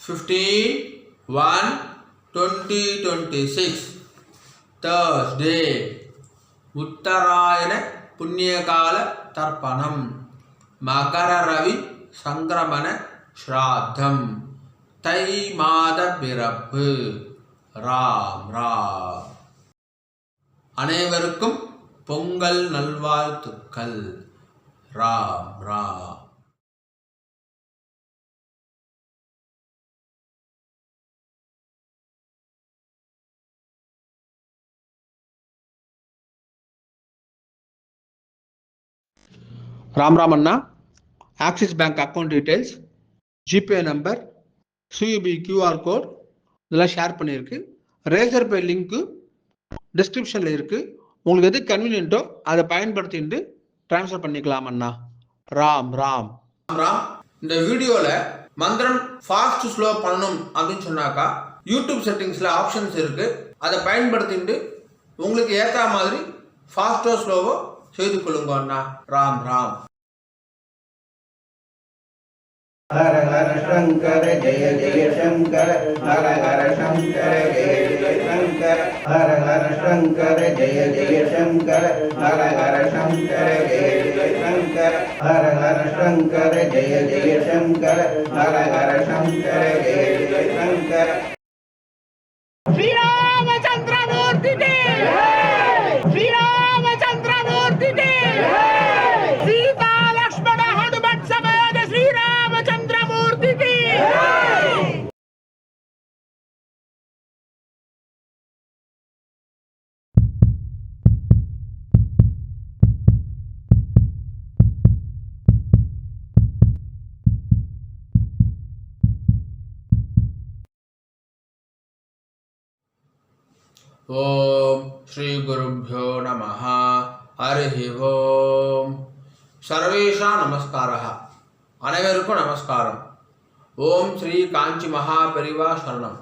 15/1/2026 Thursday உத்தராயண புண்ணியகால தர்ப்பணம் மகர ரவி சங்கிரமண ஸ்ராத்தம் தை மாத பிறப்பு. ராம் ராம். அனைவருக்கும் பொங்கல் நல்வாழ்த்துக்கள். ராம் ராம். ராம் ராம் அண்ணா, Axis bank account details, GPay number, சியூபி கியூஆர் கோட் இதெல்லாம் ஷேர் பண்ணியிருக்கு. ரேசர் பே லிங்க்கு டிஸ்கிரிப்ஷனில் இருக்குது. உங்களுக்கு எது கன்வீனியன்ட்டோ அதை பயன்படுத்திட்டு ட்ரான்ஸ்ஃபர் பண்ணிக்கலாம் அண்ணா. ராம் ராம். ராம். இந்த வீடியோவில் மந்திரம் ஃபாஸ்ட் ஸ்லோ பண்ணணும் அப்படின்னு சொன்னாக்கா யூடியூப் செட்டிங்ஸில் ஆப்ஷன்ஸ் இருக்குது. அதை பயன்படுத்திட்டு உங்களுக்கு ஏற்ற மாதிரி ஃபாஸ்ட்டோ ஸ்லோவோ செய்து கொள்ளுங்க அண்ணா. ராம் ராம். हर हर शंकर जय जय शंकर, हर हर शंकर जय जय शंकर, हर हर शंकर जय जय शंकर, हर हर शंकर जय जय शंकर, हर हर शंकर जय जय शंकर, हर हर शंकर जय जय शंकर. श्री रामचंद्र मूर्ति के श्री रामचंद्र मूर्ति के सीता लक्ष्मण हनुमत समेत श्री रामचंद्र मूर्ति की. ஓம் ஸ்ரீ குருப்யோ நமஹ. ஹரிஹி ஓம். சர்வேஷா நமஸ்காரः. அனைவருக்கும் நமஸ்காரம். ஓம் ஸ்ரீ காஞ்சி மகா பெரிவா சரணம்.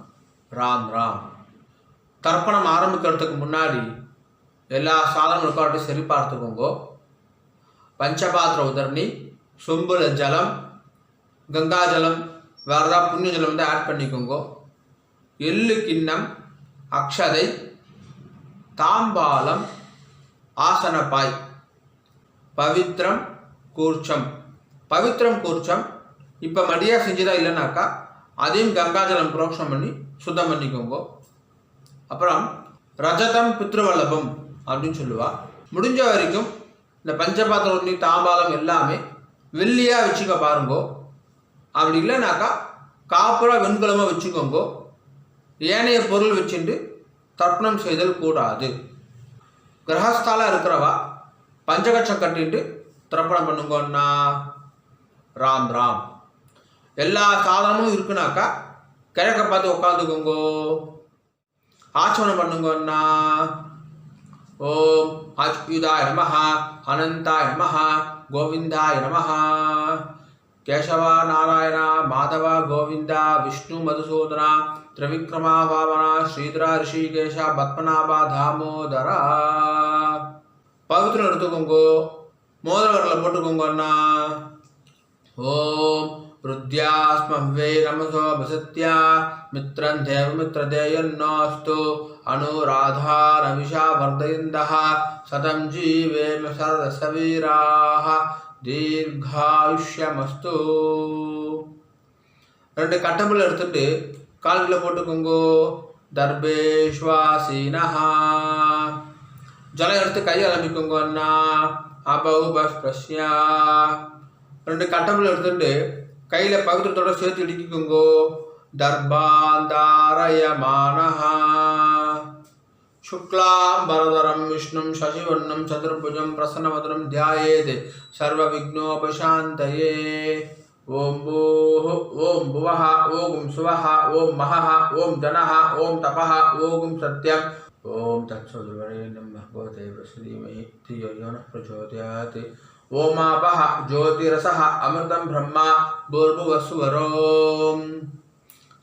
ராம் ராம். தர்ப்பணம் ஆரம்பிக்கிறதுக்கு முன்னாடி எல்லா சாதனங்களுக்காட்டும் சரி பார்த்துக்கோங்க. பஞ்சபாத்திர உதரணி, சொம்புல ஜலம், கங்கா ஜலம், வேறு ஏதாவது புண்ணிய ஜலம் வந்து ஆட் பண்ணிக்கோங்க. எள்ளு கிண்ணம், அக்ஷதை, தாம்பாலம், ஆசனப்பாய், பவித்ரம் கூர்ச்சம். பவித்ரம் கூர்ச்சம் இப்போ மடியாக செஞ்சுதான் இல்லைனாக்கா அதையும் கங்காஜலம் புரோக்ஷம் பண்ணி சுத்தம் பண்ணிக்கோங்க. அப்புறம் ரஜதம் பித்ருவல்லபம் அப்படின்னு சொல்லுவா. முடிஞ்ச வரைக்கும் இந்த பஞ்சபாத்திரம் உண்ணி தாம்பாலம் எல்லாமே வெள்ளியாக வச்சுக்க பாருங்கோ. அப்படி இல்லைனாக்கா காப்புரா வெண்கலமாக வச்சுக்கோங்க. ஏனைய பொருள் வச்சுட்டு தர்ப்பணம் செய்தல் கூடாது. கிரகஸ்தால இருக்கிறவா பஞ்சகட்சம் கட்டிட்டு தர்ப்பணம் பண்ணுங்கன்னா. ராம் ராம். எல்லா சாதனமும் இருக்குனாக்கா கிழக்க பார்த்து உட்காந்துக்கோங்கோ. ஆச்சமனம் பண்ணுங்கன்னா. ஓம் அச்சுதாய நமஹ, அனந்தாய நமஹ, கோவிந்தாய நமஹ. கேசவா நாராயண மாதவ கோவிந்த விஷ்ணு மதுசூதன திரிவிக்ரமா பாவனா ஸ்ரீதரா ரிஷிகேஷ பத்மநாபா தாமோதரா. பவித்திரம் எடுத்துக்கோங்கோ. மோதிரவரில் போட்டுக்கோங்கண்ணா. ஓம் ருத்யாஸ்மவ்வே நமசோ வசத்யா மித்ரன் தேவ மித்ரதேயன்னோஸ்து அனுராதா நவிஷா வர்தயந்தः சதம் ஜீவேம சரதசவீராः தீர்காயுஷ்யமஸ்து. ரெண்டு கட்டம்பில் எடுத்துட்டு கால்களை போட்டுக்கோங்கோ. தர்பேஷ்வாசீனஹா. ஜலம் எடுத்து கையை ஆரம்பிக்கோங்க அண்ணா. அபௌபஸ்பிரஸ்யா. ரெண்டு கட்டம்பில் எடுத்துட்டு கையில் பவித்திரத்தோட சேர்த்து இடிக்கோங்கோ. தர்பாந்தாரயமானஹா. शुक्लांबरधरं विष्णुं शशिवर्णं चतुर्भुजं प्रसन्नवदनं ध्यायेत् सर्वविघ्नोपशान्तये. ओम भूः ओम भुवः ओम सुवः ओम महः ओम जनः ओम तपः ओम सत्यं. ओम तत्सवितुर्वरेण्यं भर्गो देवस्य धीमहि धियो यो नः प्रचोदयात्. ओम आपः ज्योतिरसः अमृतं ब्रह्मा भूर्भुवस्सुवरोम.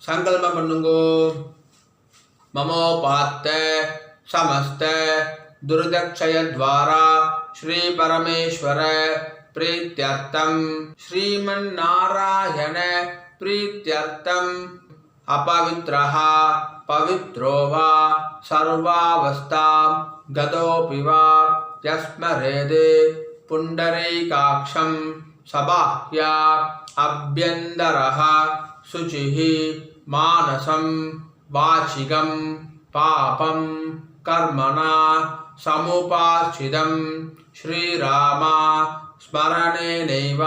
संकल्पம் பண்ணுங்கோ. ममोपात्त समस्त दुर्दक्षय द्वारा श्री परमेश्वर प्रीत्यर्थम श्रीमन्नारायण प्रीत्यर्थम् अपवित्रः पवित्रो वा सर्वावस्थां गतोऽपि वा यस्मरेदे पुण्डरीकाक्षं सबाह्या अभ्यन्तरः शुचिः मानसं वाचिकं पापं कर्मणा समुपाश्रितं श्रीराम स्मरणेनैव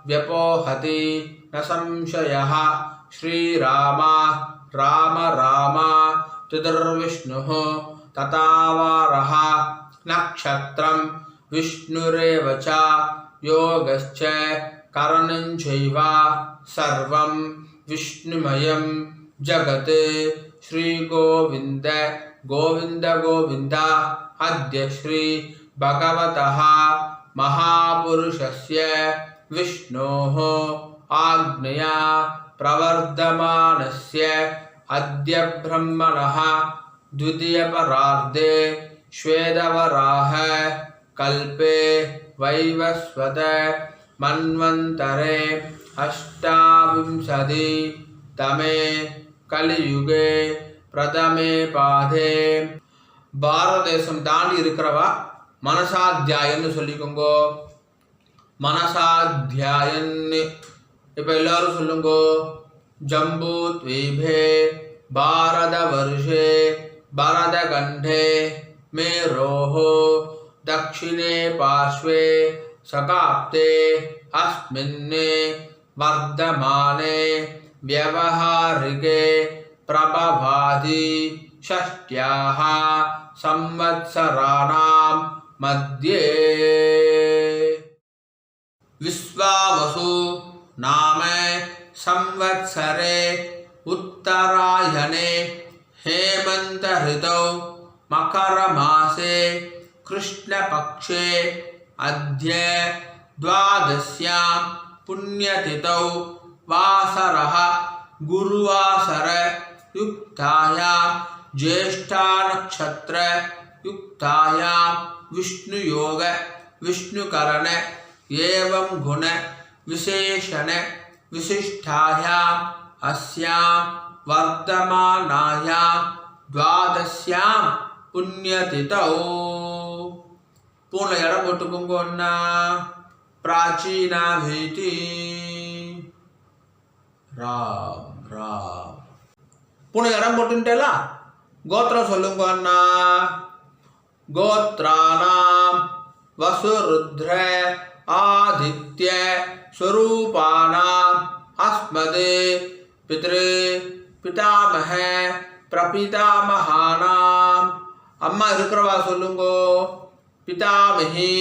व्यपोहति न संशयः। श्रीराम राम राम चतुर्विष्णुः तथावारः नक्षत्रं विष्णुरेव च योगश्च करणं चैव सर्वं विष्णुमयं जगत्। श्रीगोविन्द गोविन्द गोविन्द अद्य श्री भगवतः महापुरुषस्य विष्णोः आज्ञया प्रवर्धमानस्य अद्य ब्रह्मणः द्वितीयपरार्धे श्वेतवराह कल्पे वैवस्वत मन्वन्तरे अष्टाविंशतितमे कलियुगे प्रथमे पादे பாரத தேசம் தாண்டி இருக்கிறவா மனசாத்தியாயன்னு சொல்லிக்கோங்கோ. மனசாத்தியாயன்னு இப்போ எல்லாரும் சொல்லுங்கோ. ஜம்பூ த்வீபே பாரத வருஷே பரத கண்டே மேரோஹோ தக்ஷிணே பார்ஷ்வே சகாப்தே அஸ்மின்னே வர்தமானே व्यवहारिके प्रभवादि षष्ट्याः संवत्सराणां मध्ये विश्वावसु नाम संवत्सरे उत्तरायणे हेमंत ऋतौ मकरमासे कृष्णपक्षे अद्य द्वादश्यां पुण्यतिथौ वासरः गुरुवासर युक्तायां ज्येष्ठा नक्षत्र युक्तायां विष्णुयोग विष्णुकरण एवं गुण विशेषण विशिष्टायां अस्यां वर्तमानायां द्वादश्यां पुण्यतिथौ पूर्ण इடம் போட்டுக்கோங்க. प्राचीना भीति राम राम पूर्ण इடம் போட்டுட்டேல கோத்திரம் சொல்லுங்க அண்ணா. கோத்ராணாம் வசுருத்ர ஆதித்ய स्वरूपाणाम् अस्मदे पितृ पितामह प्रपितामहानाम् अम्मा இருக்கிறவா சொல்லுங்கோ. पितामही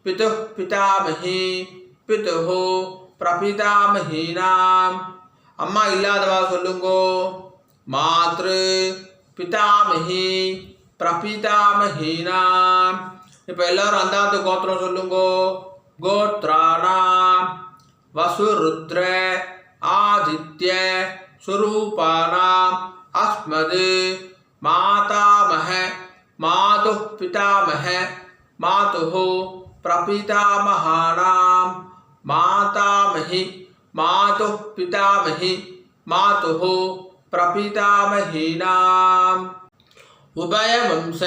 पितुः पितामही पितुः प्रपितामहीनाम् अम्मा இல்லாதவா சொல்லுங்கோ. मातृ पितामही प्रपितामहीनाम् இப்ப எல்லாரும் அந்தாத்து கோத்திரம் சொல்லுங்கோ. गोत्राणां वसुरुद्र आदित्य स्वरूपाणाम् अस्मद् मातामह मातुः पितामह मातुः प्रपितामहानां मातामही मातुः पितामही मातुः प्रपितामहीनाम् उभयवंश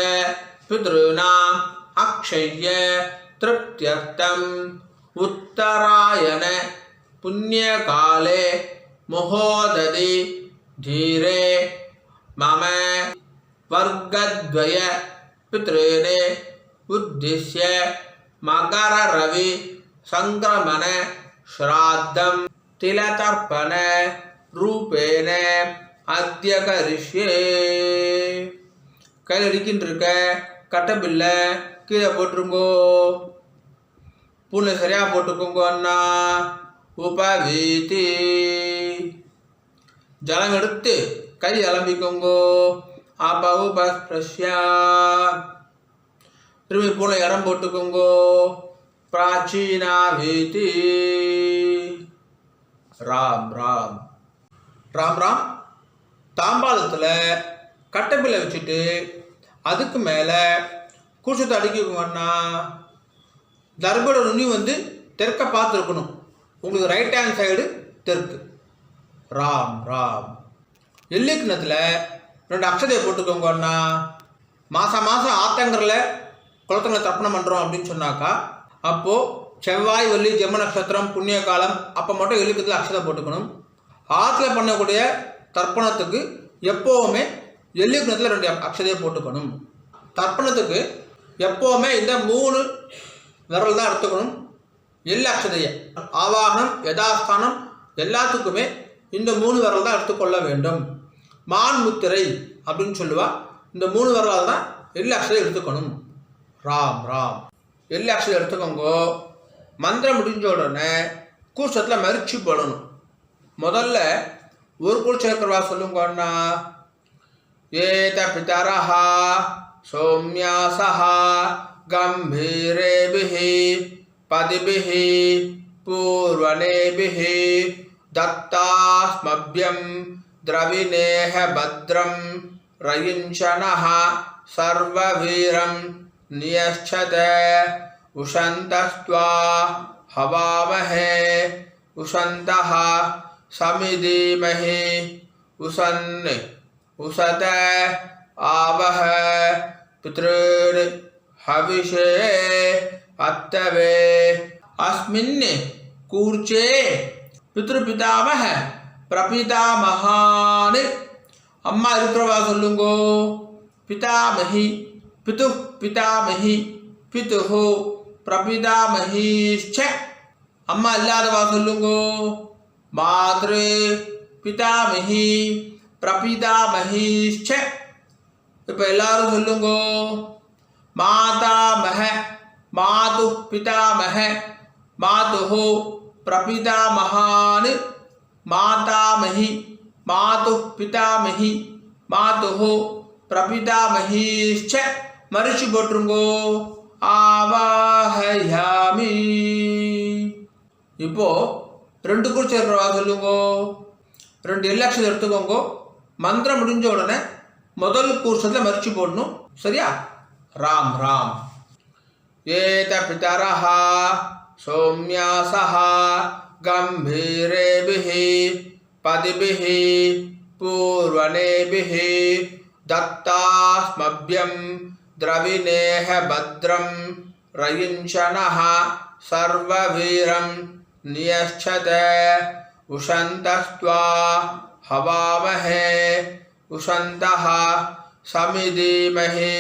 पितॄणाम् अक्षय्य तृप्त्यर्थम् उत्तरायण पुण्यकाले महोदधि धीरे मम वर्गद्वय पितॄन् उद्दिश्य मकर रवि संक्रमण श्राद्धं तिलतर्पण रूपेण अद्य करिष्ये. கையில் அடிக்கின்றிருக்க கட்டபில்லை கீழே போட்டுருங்கோ. பூனை சரியா போட்டுக்கோங்க அண்ணா. உபவீதி ஜலம் எடுத்து கை அலம்பிக்கோங்கோ. அப்ப உபஸ்பிரஷ்யா திரும்பி பூனை இடம் போட்டுக்கோங்கோ. பிராச்சீனா வீதி ராம் ராம் ராம் ராம். தாம்பாளத்தில் கட்டப்பில்லை வச்சுட்டு அதுக்கு மேலே குடிச்சத்தை அடிக்கோங்கண்ணா. தர்போட நுனி தெற்க பார்த்து இருக்கணும். உங்களுக்கு ரைட் ஹேண்ட் சைடு தெற்கு. ராம் ராம். எல்லிக்கிணத்தில் 2 அக்ஷதையை போட்டுக்கோங்கன்னா மாதம் ஆத்தங்கரில் குளத்துல தர்ப்பணம் பண்ணுறோம் அப்படின்னு சொன்னாக்கா அப்போது செவ்வாய் வெள்ளி ஜென்ம நட்சத்திரம் புண்ணிய காலம் அப்போ மட்டும் எல்லிக்கத்தில் அக்ஷதை போட்டுக்கணும். ஆற்றுல பண்ணக்கூடிய தர்ப்பணத்துக்கு எப்போவுமே எல்லிக்கிணத்தில் 2 அக்ஷதையை போட்டுக்கணும். தர்ப்பணத்துக்கு எப்போவுமே இந்த 3 விரல் தான் எடுத்துக்கணும். எள்ளு அக்ஷதையை ஆவாகனம் யதாஸ்தானம் எல்லாத்துக்குமே இந்த 3 விரல் தான் எடுத்துக்கொள்ள வேண்டும். மான் முத்திரை அப்படின்னு சொல்லுவா. இந்த 3 விரலால் தான் எள்ளு அக்ஷதை எடுத்துக்கணும். ராம் ராம். எள்ளு அக்ஷதை எடுத்துக்கோங்க. மந்திரம் முடிஞ்ச உடனே கூச்சத்தில் மரிச்சு போடணும். முதல்ல ஒரு கூழ் சேர்க்கிறவா சொல்லுங்கன்னா ஏத பிதரஹா சௌமியாசஹா கம்பீரேபிஹி பதிபிஹி பூர்வனேபிஹி தத்தாஸ்மப்யம் திரவிணேஹ பத்ரம் ரயிஞ்சனஹ சர்வவீரம் நியச்சத உஷந்தஸ்த்வா ஹவாமஹே உஷந்தஹ சமிதீமஹி உசன் உசத ஆவஹ பித்ருர் ஹவிஷே அத்தவே அஸ்மின் கூர்ச்சே பித்ருபிதாமஹ பிரபிதாமஹான். அம்மா இருக்கிறவா சொல்லுங்கோ. பிதாமஹி பிது பிதாமஹி பிதுஹு பிரபிதாமஹீச்ச. அம்மா இல்லாதவா சொல்லுங்கோ. மாத்ரு பிதாமஹி பிரபிதாமஹீச்ச. இப்போ எல்லாரும் சொல்லுங்கோ. மாதாமஹ மாது பிதாமஹ மாதுஹு பிரபிதாமஹான் மாதாமஹி மாது பிதாமஹி மாதுஹு பிரபிதாமஹீச்ச. மரிச்சு போட்டுருங்கோ. ஆவாஹயாமி. இப்போ 2 கூழ் சேர்க்கிறவா சொல்லுங்கோ. 2 எள்ளு அக்ஷதை எடுத்துக்கோங்க. மந்திரம் முடிஞ்ச உடனே முதல் கூர்ஷத்தில் மரிச்சு போடணும். சரியா? ராம் ராம். ஏத பிதரஹா சௌமியாசஹா கம்பீரேபிஹி பதிபிஹி பூர்வனேபிஹி தத்தாஸ்மப்யம் திரவிணேஹ பத்ரம் ரயிஞ்சனஹ சர்வவீரம் நியச்சத உஷந்தஸ்த்வா ஹவாமஹே உஷந்தஹ சமிதீமஹி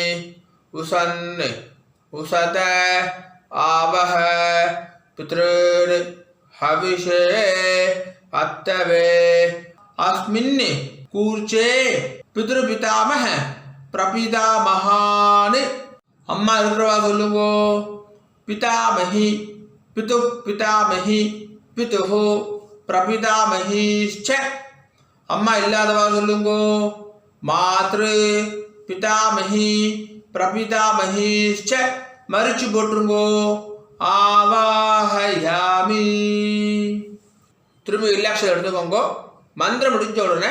உசன் உசத ஆவஹ பித்ருர் ஹவிஷே அத்தவே அஸ்மின் கூர்ச்சே பித்ருபிதாமஹ பிரபிதாமஹான். அம்மா இருக்கிறவா சொல்லுங்கோ. பிதாமஹி பிது பிதாமஹி பிதுஹு பிரபிதாமஹீச்ச. அம்மா இல்லாதவா சொல்லுங்கோ. மாத்ரு பிதாமஹி பிரபிதாமஹீச்ச. மரிச்சு போட்டுருங்கோ. ஆவாஹயாமி. திரும்பி எள்ளு அக்ஷதை எடுத்துக்கோங்க. மந்திரம் முடிஞ்ச உடனே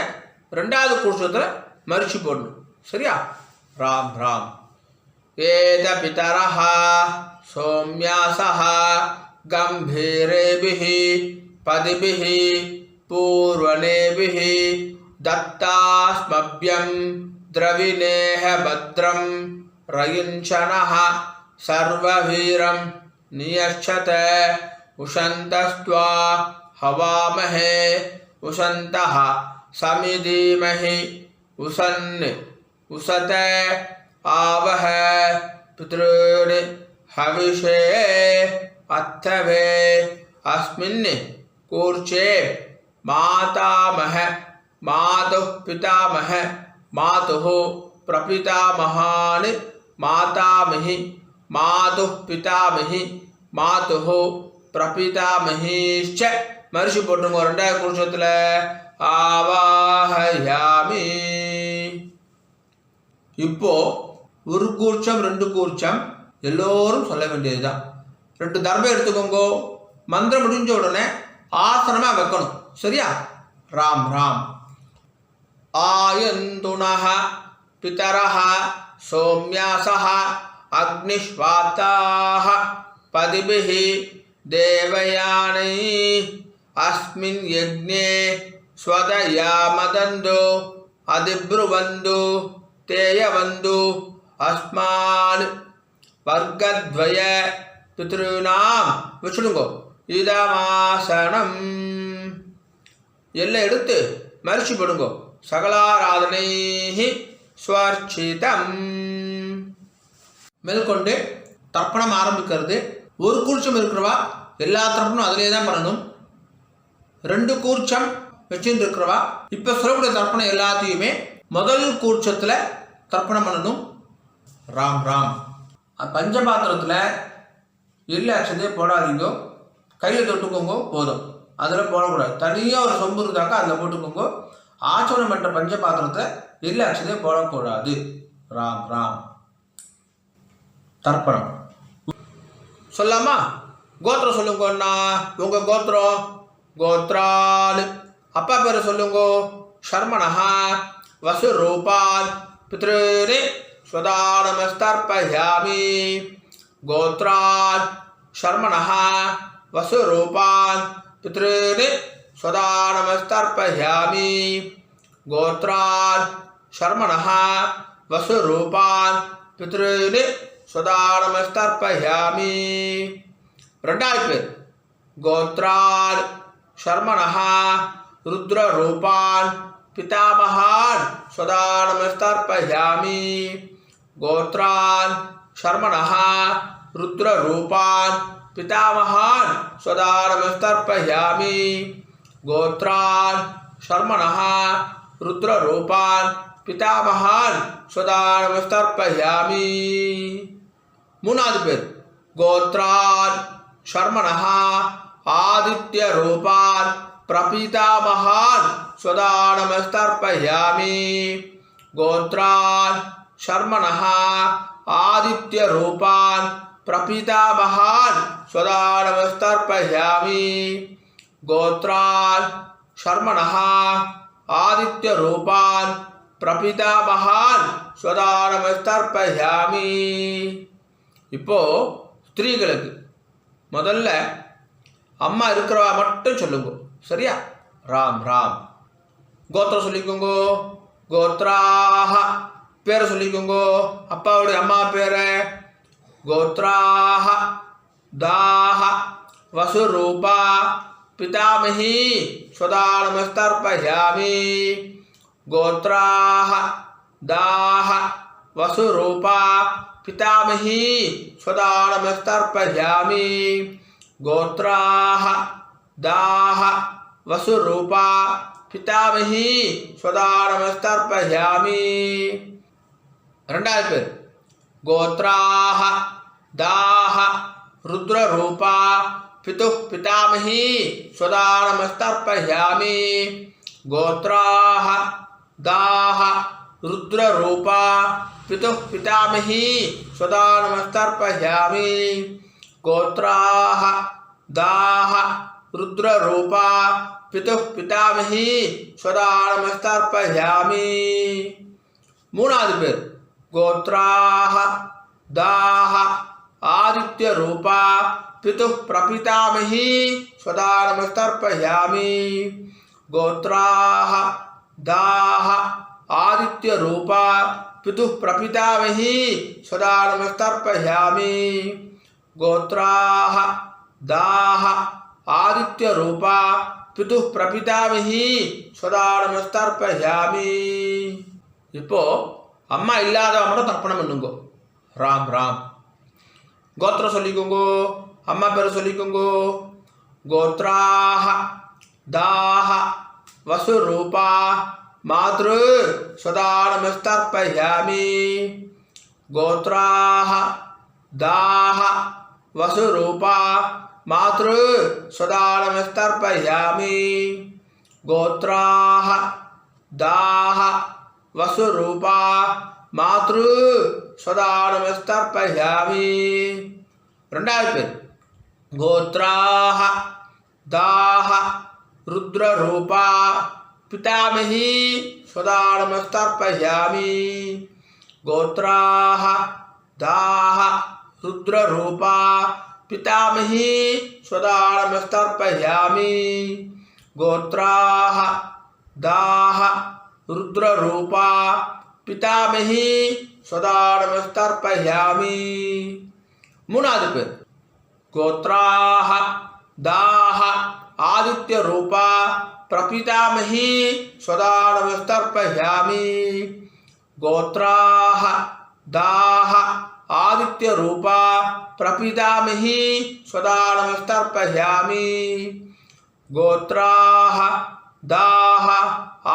2வது கூர்ஷத்தில் மரிச்சு போடணும். சரியா? ராம் ராம். ஏத பிதரஹா சௌமியாசஹா கம்பீரேபிஹி பதிபிஹி பூர்வனேபிஹி தத்தாஸ்மப்யம் திரவிணேஹ பத்ரம் ரயிஞ்சனஹ சர்வவீரம் நியச்சத உஷந்தஸ்த்வா ஹவாமஹே உஷந்தஹ சமிதீமஹி உசன் உசத ஆவஹ பித்ருர் ஹவிஷே அத்தவே அஸ்மின் கூர்ச்சே மாதாமஹ மாது பிதாமஹ மாதுஹு பிரபிதாமஹான் மாதாமஹி மாது பிதாமஹி மாதுஹு பிரபிதாமஹீச்ச. மரிச்சு போட்டுருங்க. 2வது கூர்ஷத்தில் ஆவாஹயாமி. இப்போ ஒரு கூர்ச்சம் 2 கூர்ச்சம் எல்லோரும் சொல்ல வேண்டியதுதான். 2 தர்பை எடுத்துக்கோங்க. மந்திரம் முடிஞ்ச உடனே ஆசனமா வைக்கணும். சரியா? ராம் ராம். ஆயந்துனஹ பிதரஹ சௌமியாசஹ அக்னிஷ்வாத்தாஹ பதிபிஹி தேவயானை அஸ்மின் யக்ஞே स्वदयामदन्तु अधिब्रुवन्तु तेयवन्तु अस्मान् वर्गद्वय பித்ருநாம் வச்சுடுங்கோ. இதமாசனம் எல்லாம் எடுத்து மரிச்சு போடுங்கோ. சகலாராதனை ஸ்வர்ச்சிதம். மேற்கொண்டு தர்ப்பணம் ஆரம்பிக்கிறது. ஒரு கூர்ச்சம் இருக்கிறவா எல்லா தர்ப்பணம் அதிலே தான் பண்ணணும். 2 கூர்ச்சம் வச்சுட்டு இருக்கிறவா இப்போ சொல்லக்கூடிய தர்ப்பணம் எல்லாத்தையுமே முதல் கூர்ச்சத்தில் தர்ப்பணம் பண்ணணும். ராம் ராம். பஞ்சபாத்திரத்தில் எள்ளு அக்ஷதையே போடாதீங்க. கையில் தொட்டுக்கோங்க போதும். அதில் போடக்கூடாது. தனியாக ஒரு சொம்பு இருந்தாக்கா அதில் போட்டுக்கோங்க. ஆச்சமனம் பண்ணுற பஞ்சபாத்திரத்தை எள்ளு அக்ஷதையே போடக்கூடாது. ராம் ராம். தர்ப்பணம் சொல்லாமா? கோத்திரம் சொல்லுங்கண்ணா. உங்கள் கோத்திரம் கோத்ரால். அப்பா பேர் சொல்லுங்க. சர்மணஹா வசுரூபால் பித்ருனி ஸ்வதானமஸ்தர்ப்பயாமி. கோத்ரால் शर्मणः वसुरूपान् पितॄन् स्वदानमस्तर्पयामि. गोत्रान् शर्मणः वसुरूपान् पितॄन् स्वदानमस्तर्पयामि. ரெண்டாவது பேர் கோத்ரான் शर्मणः रुद्ररूपान् पितामहान् स्वदानमस्तर्पयामि. गोत्रान् शर्मणः रुद्ररूपान् पितामहान् स्वदानमस्तर्पयामि. गोत्रान् शर्मणः रुद्ररूपान् पितामहान् स्वदानमस्तर्पयामि. மூணாவது பேர் கோத்ரான் शर्मणः आदित्यरूपान् प्रपितामहान् स्वदानमस्तर्पयामि. गोत्रान् शर्मणः आदित्यरूपान् प्रपितामहान् स्वदानमस्तर्पयामि. गोत्रान् शर्मणः आदित्यरूपान् प्रपितामहान् स्वदानमस्तर्पयामि. இப்போ ஸ்திரீகளுக்கு முதல்ல அம்மா இருக்கிறவா மட்டும் சொல்லுங்க. சரியா? ராம் ராம். கோத்திரம் சொல்லிக்கோங்க. கோத்ராஹ பேரை சொல்லிக்கோங்க. அப்பாவுடைய அம்மா பேரை. கோத்ராஹ தாஹ வசுரூபா பிதாமஹி ஸ்வதானமஸ்தர்ப்பயாமி. கோத்ராஹ தாஹ वसुरूपा पितामही स्वदानमस्तर्पयामि. गोत्राः दाः वसुरूपा पितामही स्वदानमस्तर्पयामि. ரெண்டாவது பேர் गोत्राः दाः रुद्ररूपा पितुः पितामही स्वदानमस्तर्पयामि. गोत्राः दाः रुद्ररूपा पितुः पितामही स्वदानमस्तर्पयामि. गोत्राः दाः रुद्ररूपा पितुः पितामही स्वदानमस्तर्पयामि. மூணாவது பேர் गोत्राः दाः आदित्यरूपा पितुः प्रपितामही स्वदानमस्तर्पयामि. गोत्राः दाः आदित्यरूपा पितुः प्रपितामही स्वदानमस्तर्पयामि. गोत्राः दाः आदित्यरूपा पितुः प्रपितामही स्वदानमस्तर्पयामि. இப்போ அம்மா இல்லாதவங்க மட்டும் தர்ப்பணம் பண்ணுங்க. ராம் ராம். கோத்திரம் சொல்லிக்கோங்க. அம்மா பேர் சொல்லிக்கோங்க. கோத்ராஹ தாஹ வசுரூபா मातृ स्वदानमस्तर्पयामि. गोत्राः दाः वसुरूपा मातृ स्वदानमस्तर्पयामि. गोत्राः दाः वसुरूपा मातृ स्वदानमस्तर्पयामि. ரெண்டாவது பேர் गोत्राः दाः रुद्ररूपा पितामही स्वदानमस्तर्पयामि. गोत्राः दाः रुद्ररूपा पितामही स्वदानमस्तर्पयामि. गोत्राः दाह रुद्ररूपा पितामही सदा नमस्तर्पयामि மூணாவது பேர் गोत्राः दाह आदित्य रूपा प्रपितामही सदा नमस्तर्पयामि गोत्राः दाह आदित्य रूपा प्रपितामही सदा नमस्तर्पयामि गोत्राः दाह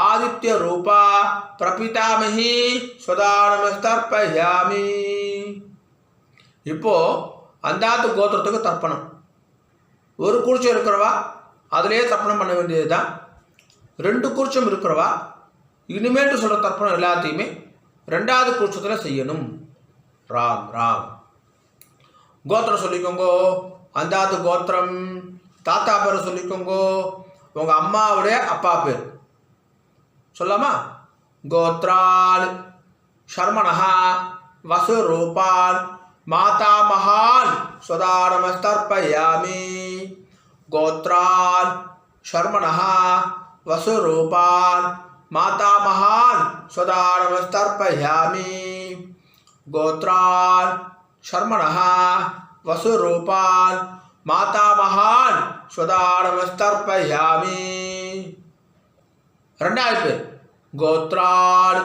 आदित्य रूपा प्रपितामही सदा नमस्तर्पयामि இப்போ அந்தாத்து கோத்திரத்துக்கு தர்ப்பணம். ஒரு குறிச்சம் இருக்கிறவா அதிலே தர்ப்பணம் பண்ண வேண்டியது தான். 2 குறிச்சம் இருக்கிறவா இனிமேட்டு சொல்கிற தர்ப்பணம் எல்லாத்தையுமே 2வது குறிச்சத்தில் செய்யணும். ராம் ராம். கோத்திரம் சொல்லிக்கோங்கோ. அந்தாத்து கோத்திரம். தாத்தா பேர் சொல்லிக்கோங்கோ. உங்கள் அம்மாவுடைய அப்பா பேர் சொல்லாமா? கோத்ரால் சர்மணஹா வசுரூபான் मातामहान् सदा नमस्तर्पयामि गोत्रान् शर्मणः वसुरूपान् मातामहान् सदा नमस्तर्पयामि गोत्रान् शर्मणः वसुरूपान् मातामहान् सदा नमस्तर्पयामि ரெண்டாவது பேர் गोत्रान्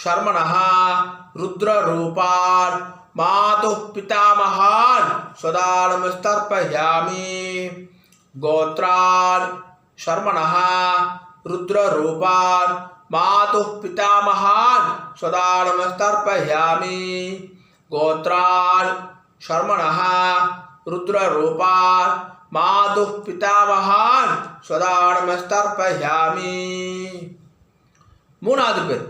शर्मणः रुद्ररूपान् मातुः पितामहान् सदा नमस्तर्पयामि गोत्रान् शर्मणः रुद्ररूपान् मातुः पितामहान् सदा नमस्तर्पयामि गोत्रान् शर्मणः रुद्ररूपान् मातुः पितामहान् सदा नमस्तर्पयामि மூணாவது பேர்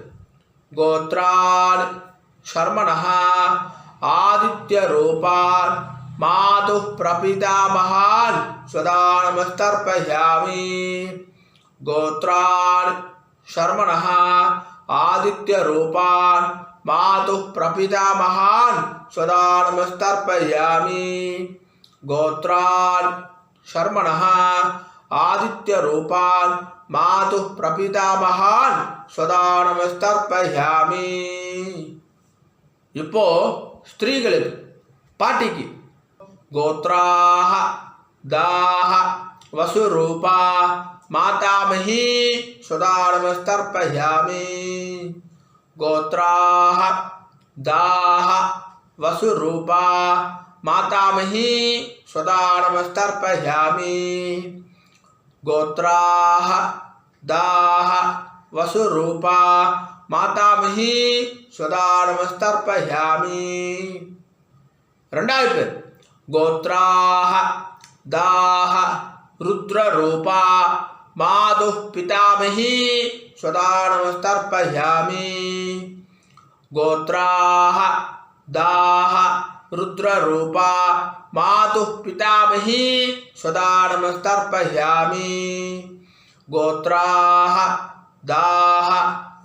गोत्रान् शर्मणः आदित्य रूपान् मातुः प्रपितामहान् सदा नमस्तर्पयामि गोत्रान् शर्मणः आदित्य रूपान् मातुः प्रपितामहान् सदा नमस्तर्पयामि गोत्रान् शर्मणः आदित्य रूपान् मातुः प्रपितामहान् सदा नमस्तर्पयामि இப்போ ஸ்திரீகளுக்கு பாட்டிக்கு கோத்ராஹ தாஹ வசுரூபா மாதாமஹி சதா நமஸ்தர்ப்பயாமி கோத்ராஹ தாஹ வசுரூபா மாதாமஹி சதா நமஸ்தர்ப்பயாமி கோத்ராஹ தாஹ वसुरूपा मातामही सदा नमस्तर्पयामि ரெண்டாவது பேர் गोत्राः दाः रुद्ररूपा मातुः पितामही सदा नमस्तर्पयामि गोत्राः दाः रुद्ररूपा मातुः पितामही सदा नमस्तर्पयामि गोत्राः दाह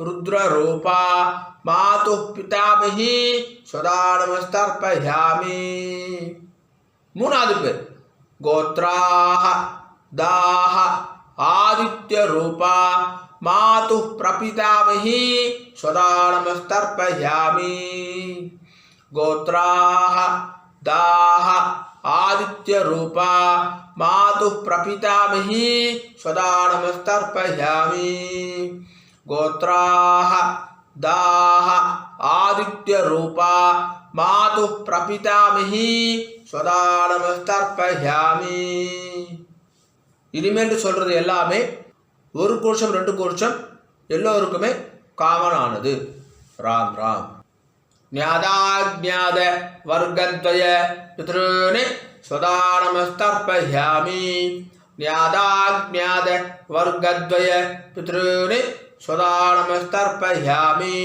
रुद्ररूपा मातुः पितामही सदा नमस्तर्पयामि மூணாவது பேர் गोत्राः दाह आदित्य रूपा मातुः प्रपितामही सदा नमस्तर्पयामि गोत्राः दाह आदित्य रूपा मातुः प्रपितामही सदा नमस्तर्पयामि गोत्राः दाह आदित्य रूपा मातुः प्रपितामही सदा नमस्तर्पयामि இனிமேல் சொல்றது எல்லாமே ஒரு கோஷம் 2 கோஷம் எல்லோருக்குமே காமன் ஆனது. ராம் ராம். ஞாதாஜ்ஞாத வர்க்கத்வய பித்ருனே सदा नमस्तर्पयामि न्यादाज्ञाद वर्गद्वय पितॄन् सदा नमस्तर्पयामि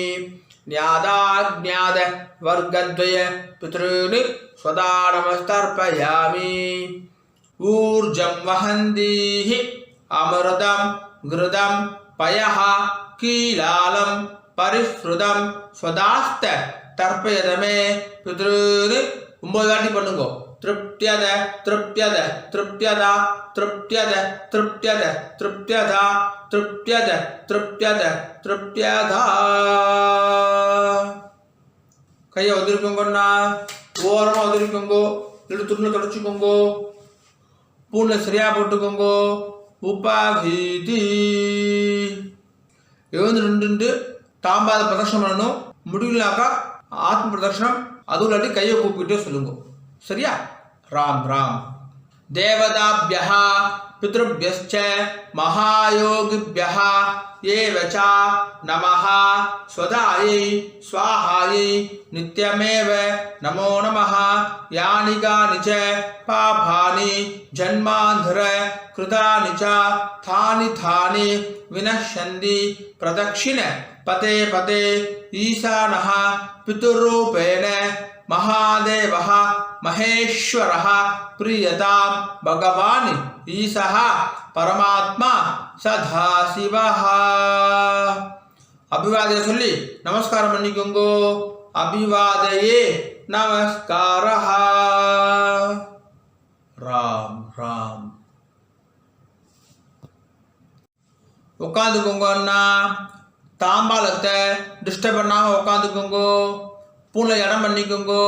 न्यादाज्ञाद वर्गद्वय पितॄन् सदा नमस्तर्पयामि ऊर्जं वहन्तीः अमृतं घृतं पयः कीलालं परिश्रुतं स्वदास्त तर्पयदमे पितॄन् 9 வாட்டி பண்ணுங்க. तृप्त्यद तृप्त्यद तृप्त्यदा तृप्त्यद तृप्त्यद तृप्त्यदा तृप्त्यद तृप्त्यद तृप्त्यदा கையை உதிரிக்கோங்கண்ணா ஓரமாக உதிரிக்கோங்கோ இல்லை துணில் தொடச்சிக்கோங்கோ பூனை சரியாக போட்டுக்கோங்கோ உபாகீதி எழுந்து நின்று தாம்பாத பிரதர்ஷனம் பண்ணணும் முடியலனாக்கா ஆத்ம பிரதர்ஷனம் அதுவும் இல்லாட்டி கையை கூப்பிக்கிட்டே சொல்லுங்க சரியா ராம் ராம் தேவதாபியः பித்ருभ्यश्च महायोगिभ्यः एव च नमः स्वदायै स्वाहायै नित्यमेव नमो नमः यानि कानि च पापानि जन्मान्धर कृतानि च थानि थानि विनश्यन्ति प्रदक्षिण पते पते ईशानः पितुरूपेण महादेवः महेश्वरः प्रियतां भगवान् ईशः परमात्मा सदाशिवः अभिवादय சொல்லி நமஸ்காரம் பண்ணிக்கோங்கோ अभिवादये नमस्कारः राम राम உட்காந்துக்கோங்க அண்ணா தாம்பாலத்தை டிஸ்டர்ப் பண்ணாமல் உட்காந்துக்கோங்கோ பூனை இடம் பண்ணிக்கோங்கோ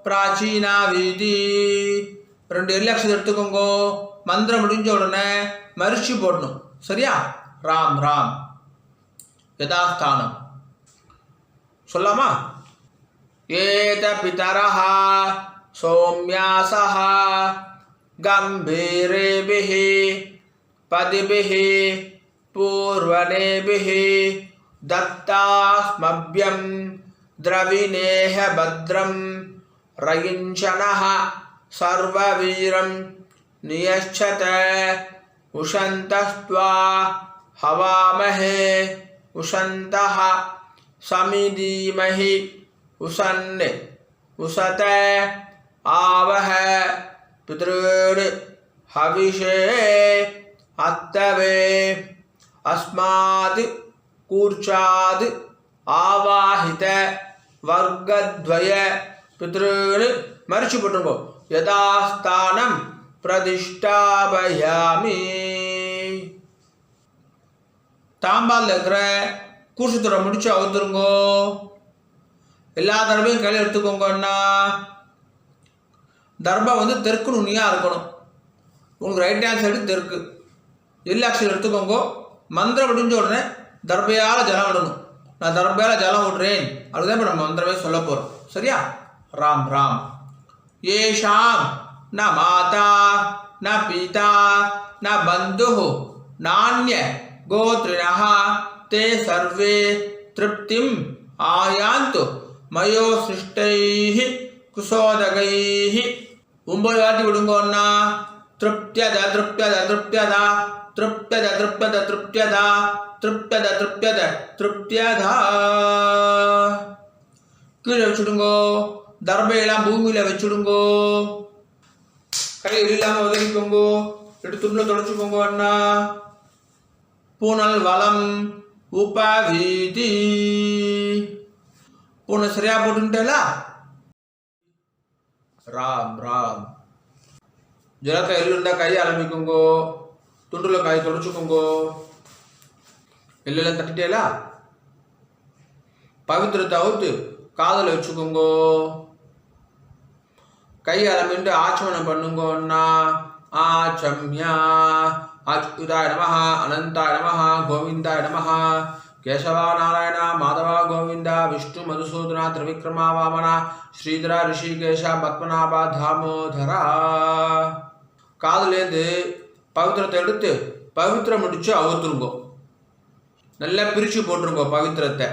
பிராச்சீனா வீதி 2 எல்லக்ஷன் எடுத்துக்கோங்கோ மந்திரம் முடிஞ்ச உடனே மரிச்சு போடணும் சரியா ராம் ராம் யதாஸ்தானம் சொல்லாமா ஏத பிதரஹ சௌம்யாசஹ கம்பீரேபிஹி பதிபிஹி பூர்வனேபிஹி दत्तास्मभ्यं द्रविणेह भद्रं रयिञ्चनः सर्ववीरं नियच्छत उशन्तस्त्वा हवामहे उशन्तः समिधीमहि उशन्ने उसत आवह पितॄन् हविषे अत्तवे अस्मात् कूर्चाद आवाहित वर्गद्वय पितॄन् मरिச்சு போட்டுருங்கோ யதாஸ்தானம் பிரதிஷ்டாபயாமி தாம்பால் இருக்கிற கூர்ஷத்தோட முடிச்சு அவுத்துருங்கோ எல்லா தர்பையும் கையில் எடுத்துக்கோங்கன்னா தர்பம் வந்து தெற்கு நுனியாக இருக்கணும் உங்களுக்கு ரைட் ஹேண்ட் சைடு தெற்கு எல்லாக்ஷன் எடுத்துக்கோங்கோ மந்திரம் முடிஞ்ச உடனே தர்பையால் ஜலம் விடணும் நான் தர்பையால் ஜலம் விடுறேன் அதுதான் இப்போ நம்ம மந்திரமே சொல்ல போகிறோம் சரியா ராம் ராம் ஏஷாம் ந மாதா ந பீதா ந பந்து நானிய கோத்ரிணः தே சர்வே திருப்திம் ஆயாந்து மயோ சிருஷ்டைஹி குசோதகைஹ 9 வாட்டி விடுங்கோன்னா திருப்தியத திருப்தியத திருப்தியதா திருப்தியத திருப்தியத திருப்தியதா திருப்தியத திருப்தியத திருப்தியதா கீழே வச்சுடுங்கோ தர்பையெல்லாம் பூமியில் வச்சுடுங்கோ கையில் இல்லாமல் உதவிக்கோங்கோ எடுத்து துண்டில் தொடச்சிக்கோங்கோ அண்ணா பூனல் வளம் உபவீதி பூனை சரியா போட்டுட்டேலா ராம் ராம் ஜலத்தை எள்ளுண்டா கையை ஆரம்பிக்குங்கோ துண்டில் கை தொடச்சிக்கோங்கோ எல்லாம் தட்டிட்டேலா பவித்திரத்தை அவுத்து காதில் வச்சுக்கோங்கோ கை ஆரம்பிட்டு ஆச்சமனம் பண்ணுங்கோன்னா ஆச்சம்யா அச்சுதாய நமஹ அனந்தாய நமஹ கோவிந்தாய நமஹ கேசவா நாராயண மாதவா கோவிந்தா விஷ்ணு மதுசூதனா திரிவிக்ரமா வாமனா ஸ்ரீதரா ரிஷிகேஷ பத்மநாபா தாமோதரா காதுலேருந்து பவித்திரத்தை எடுத்து பவித்திரம் முடிச்சு அவுத்துருங்கோ நல்லா பிரித்து போட்டுருங்கோ பவித்திரத்தை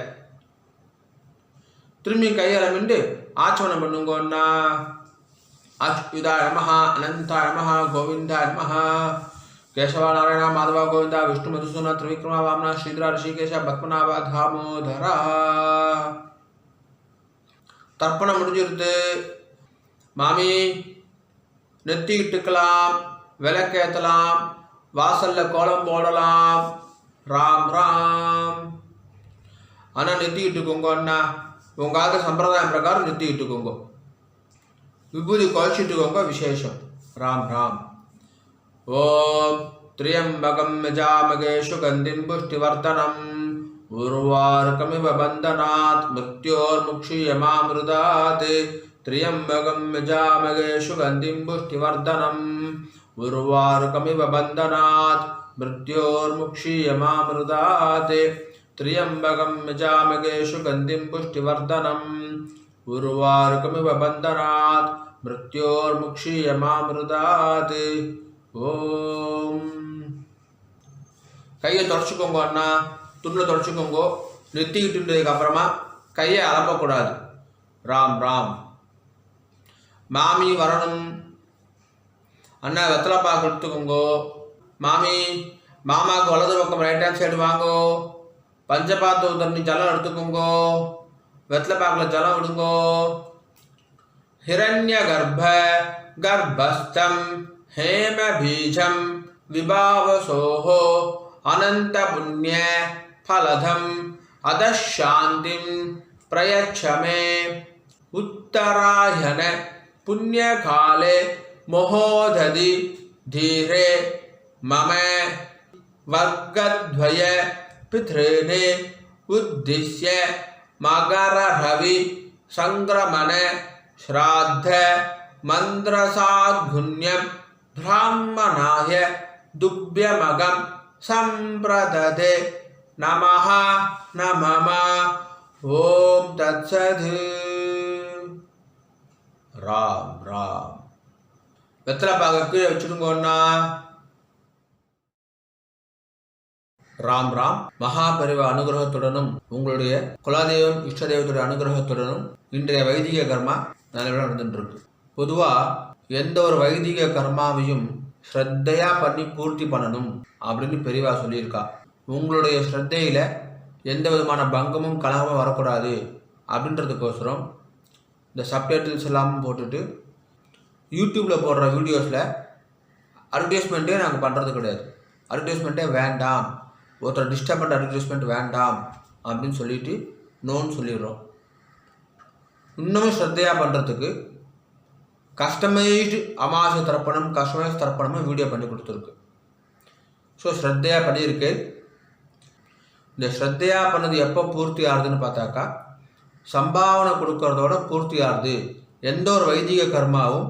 திரும்பி கையாளமிண்டு ஆச்சமனம் பண்ணுங்கோன்னா அச்சுதாய நமஹ அனந்தாய நமஹ கோவிந்தாய நமஹ கேசவா நாராயண மாதவா கோவிந்தா விஷ்ணு மதுசூதனா திரிவிக்ரமா வாமனா ஸ்ரீதரா ரிஷிகேஷ பத்மநாபா தாமோதரா தர்ப்பணம் முடிஞ்சிருது மாமி நெத்தி இட்டுக்கலாம் விளக்கேற்றலாம் வாசல்ல கோலம் போடலாம் ராம் ராம் ஆனால் நெத்தி இட்டுக்கோங்க அண்ணா உங்கள் சம்பிரதாயம் பிரகாரம் நெத்தி இட்டுக்கோங்க விபூதி குழச்சிட்டுக்கோங்க, விசேஷம். ராம் ராம். ஓம் திரியம்பகம் யஜாமகே சுகந்திம் புஷ்டிவர்தனம் உர்வாருகமிவ பந்தனாத் மிருத்யோர்முக்ஷீயமாமிருதாத். திரியம்பகம் யஜாமகே சுகந்திம் புஷ்டிவர்தனம் உர்வாருகமிவ பந்தனாத் மிருத்யோர்முக்ஷீயமாமிருதாத். திரியம்பகம் யஜாமகே சுகந்திம் புஷ்டிவர்தனம் உர்வாருகமிவ பந்தனாத் மிருத்யோர்முக்ஷீயமாமிருதாத். ஓம். கையை தொடச்சிக்கோங்க அண்ணா, துணில் தொடச்சிக்கோங்க. நெத்திக்கிட்டுன்றதுக்கு அப்புறமா கையை அலம்பக்கூடாது. ராம் ராம். மாமி வரணும். அண்ணா வெத்தலை பாக்கு எடுத்துக்கோங்க. மாமி மாமாவுக்கு வலது பக்கம் ரைட் ஹேண்ட் சைடு வாங்கோ. பஞ்சபாத்து தண்ணி ஜலம் எடுத்துக்கோங்க. வெத்தலை பாக்கில் ஜலம் விடுங்கோ. ஹிரண்ய கர்ப்ப கர்ப்பஸ்தம் ஹேம பீஜம் விபாவசோஹோ அனந்த புண்ணிய ஃபலதம் அதசாந்திம் பிரயச்சமே. உத்தராயண புண்ணியகாலே மோததி தீரே மம வர்க்கத்வய பித்ருனே உத்திஸ்ய மகர ரவி சங்கிரமண ஸ்ராத்த மந்திரசாத்குண்யம் பிராமணாய துப்யமகம் சம்பிரததே. நமஹ நமம. ஓம் தத்சத். ராம் ராம். வெத்தலை பாக கீழே வச்சுடுங்கண்ணா. ராம் ராம். மகாபரிவ அனுகிரகத்துடனும் உங்களுடைய குலதெய்வம் இஷ்ட தெய்வத்துடைய அனுகிரகத்துடனும் இன்றைய வைதிக கர்மா நல்லபடியாக நடந்துட்டு இருக்கு. பொதுவாக எந்த ஒரு வைதிக கர்மாவையும் ஸ்ரத்தையா பண்ணி பூர்த்தி பண்ணணும் அப்படின்னு பெரியவா சொல்லியிருக்கா. உங்களுடைய ஸ்ரத்தையில் எந்த விதமான பங்கமும் கலகமும் வரக்கூடாது அப்படின்றதுக்கோசரம் இந்த சப்டைட்டில்ஸ் எல்லாம் போட்டுட்டு யூடியூப்பில் போடுற வீடியோஸில் அட்வர்டைஸ்மெண்ட்டே நாங்கள் பண்ணுறது கிடையாது. அட்வர்டைஸ்மெண்ட்டே வேண்டாம், ஒருத்தர் டிஸ்டர்ப் பண்ணுற அட்வர்டைஸ்மெண்ட் வேண்டாம் அப்படின்னு சொல்லிட்டு நோன்னு சொல்லிடுறோம். இன்னமும் ஸ்ரத்தையாக பண்ணுறதுக்கு கஸ்டமைஸ்டு அமாவாசை தர்ப்பணம், கஸ்டமைஸ் தர்ப்பணமும் வீடியோ பண்ணி கொடுத்துருக்கு. ஸோ ஸ்ரத்தையாக பண்ணியிருக்கு. இந்த ஸ்ரத்தையாக பண்ணது எப்போ பூர்த்தி ஆகுதுன்னு பார்த்தாக்கா, சம்பாவனை கொடுக்கறதோட பூர்த்தி ஆகுது. எந்த ஒரு வைதிக கர்மாவும்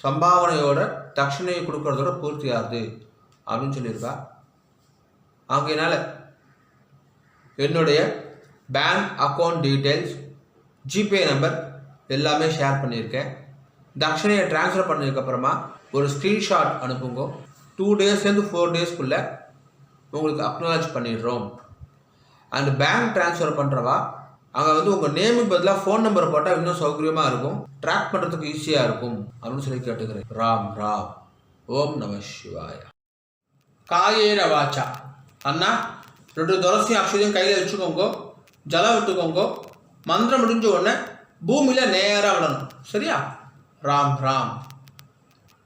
சம்பாவனையோட தட்சிணையை கொடுக்கறதோட பூர்த்தி ஆகுது அப்படின்னு சொல்லியிருக்கா. ஆகையினால என்னுடைய bank account details, GPay number எல்லாமே ஷேர் பண்ணியிருக்கேன். தட்சிணையை ட்ரான்ஸ்ஃபர் பண்ணதுக்கப்புறமா ஒரு ஸ்க்ரீன்ஷாட் அனுப்புங்க. 2 டேஸ்லேருந்து 4 டேஸ்க்குள்ளே உங்களுக்கு அக்னாலஜ் பண்ணிடுறோம். அண்ட் பேங்க் ட்ரான்ஸ்ஃபர் பண்ணுறவா அங்கே உங்கள் நேமுக்கு பதிலாக ஃபோன் நம்பர் போட்டால் இன்னும் சௌகரியமாக இருக்கும், ட்ராக் பண்ணுறதுக்கு ஈஸியாக இருக்கும் அப்படின்னு சொல்லி கேட்டுக்கிறேன். ராம் ராம். ஓம் நம சிவாய. காயேன வாச்சா. அண்ணா 2 துளசியும் அக்ஷதையும் கையில் வச்சுக்கோங்க, ஜலம் விட்டுக்கோங்க. மந்திரம் முடிஞ்ச உடனே பூமியில் நேராக விடணும். சரியா? ராம் ராம்.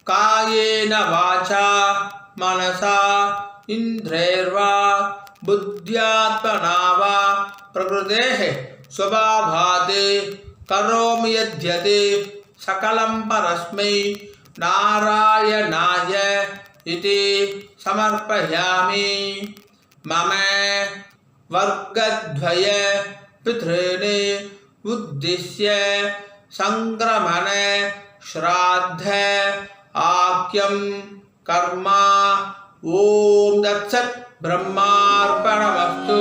காயேன வாச்சா மனசா இந்திரேர்வா புத்தியாத்மனா வா பிரகிருதேஹ ஸ்வபாவாத் கரோமி யத்யத் சகலம் பரஸ்மை நாராயணாய இதி சமர்ப்பயாமி. மம வர்க்கத்வய பித்ருனே உத்திஸ்ய சங்கிரமண ஸ்ராத்த ஆக்யம் கர்மா. ஓம் தத்சத். பிரம்மார்ப்பணமஸ்து.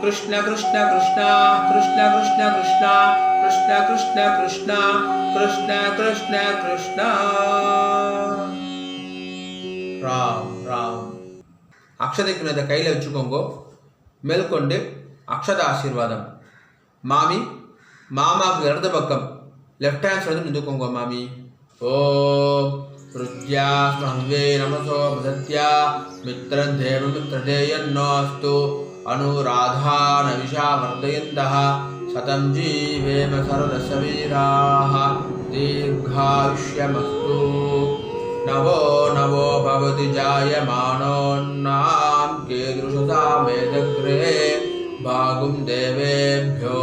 கிருஷ்ண கிருஷ்ண கிருஷ்ணா கிருஷ்ண கிருஷ்ண கிருஷ்ணா கிருஷ்ண கிருஷ்ண கிருஷ்ணா கிருஷ்ண கிருஷ்ண கிருஷ்ணா. ராம் ராம். அக்ஷதைக்கு இதை கையில் வச்சுக்கோங்க. மேற்கொண்டு அக்ஷத ஆசீர்வாதம். மாமி மாமாவுக்கு இடது பக்கம் லெஃப்ட் ஹேண்ட் சைடு நின்றுக்கோங்க. மாமி ஓம் ருத்யா ஸ்மஹ்வே நமசோ பிரத்யா மித்ரதேவ மித்ரதேயன்னோஸ்து அனுராதான விஷா வர்தயந்தः சதம் ஜீவேம சரதசவீராः தீர்காயுஷ்யமஸ்து. நவோ நவோ பவதி ஜாயமானோன்னாம் கீதృஷதா மேதக்ரே பாகும் தேவேभ्यो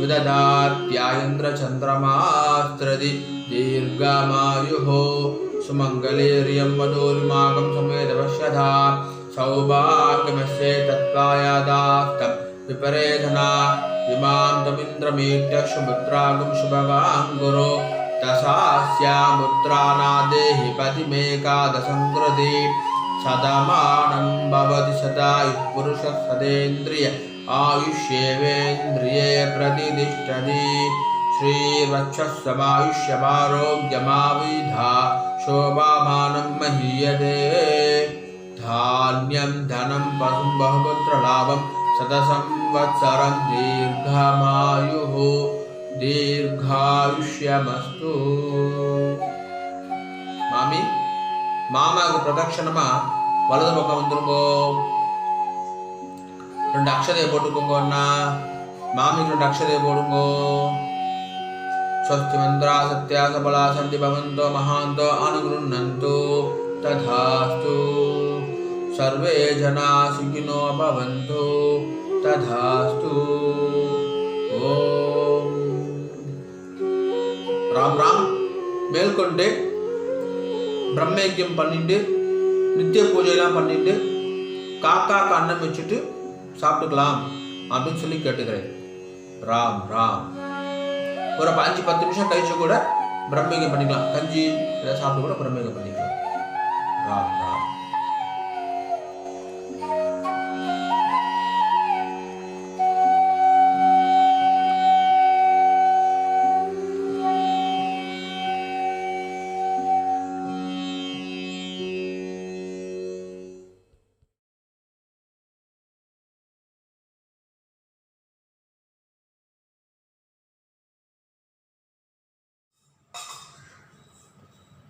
विदधात्यायन्द्रचन्द्रमास्त्रदि दीर्घमायुः सुमङ्गलेर्यं वधूर्माकं समेतपश्यथा सौभाग्यमस्ये तत्त्वायादास्तं विपरेधना इमां तमिन्द्रमीट्य सुपुत्रागं शुभवां गुरो दशास्यामुत्रानादेहि पतिमेकादशं कृति सदमानं भवति सदायुः पुरुषः सदेन्द्रिय आयुष्येवेन्द्रिये प्रतिष्ठति श्रीवक्षस्समायुष्यमारोग्यमाविधा शोभामानं महीयते धान्यं धनं पशुं बहुपुत्रलाभं शतसंवत्सरं दीर्घमायुः दीर्घायुष्यमस्तु மாமி மாமாவுக்கு பிரதட்சணமா வலது பக்கம் வந்துருங்கோ. 2 அக்ஷதையை போட்டுக்கோங்க. அண்ணா மாமிக்கு 2 அக்ஷதையை போடுங்கோ. ஸ்வஸ்தி மந்திரா சத்யா சபலா சந்தி பவந்தோ மகாந்தோ அனுகுருண்ணந்தோ ததாஸ்து சர்வே ஜனா சுகினோ பவந்தோ ததாஸ்து. ஓம் ராம் ராம். மேற்கொண்டு பிரம்மயஜ்யம் பண்ணிட்டு நித்திய பூஜையெல்லாம் பண்ணிட்டு காக்காக்கு அன்னம் வச்சுட்டு சாப்பிட்டுக்கலாம் அப்படின்னு சொல்லி கேட்டுக்கிறேன். ராம் ராம். ஒரு 5-10 நிமிஷம் கழிச்சு கூட பிரம்மயஜ்யம் பண்ணிக்கலாம். கஞ்சி ஏதாவது சாப்பிட்டு கூட பிரம்மயஜ்யம் பண்ணிக்கலாம். ராம் ராம்.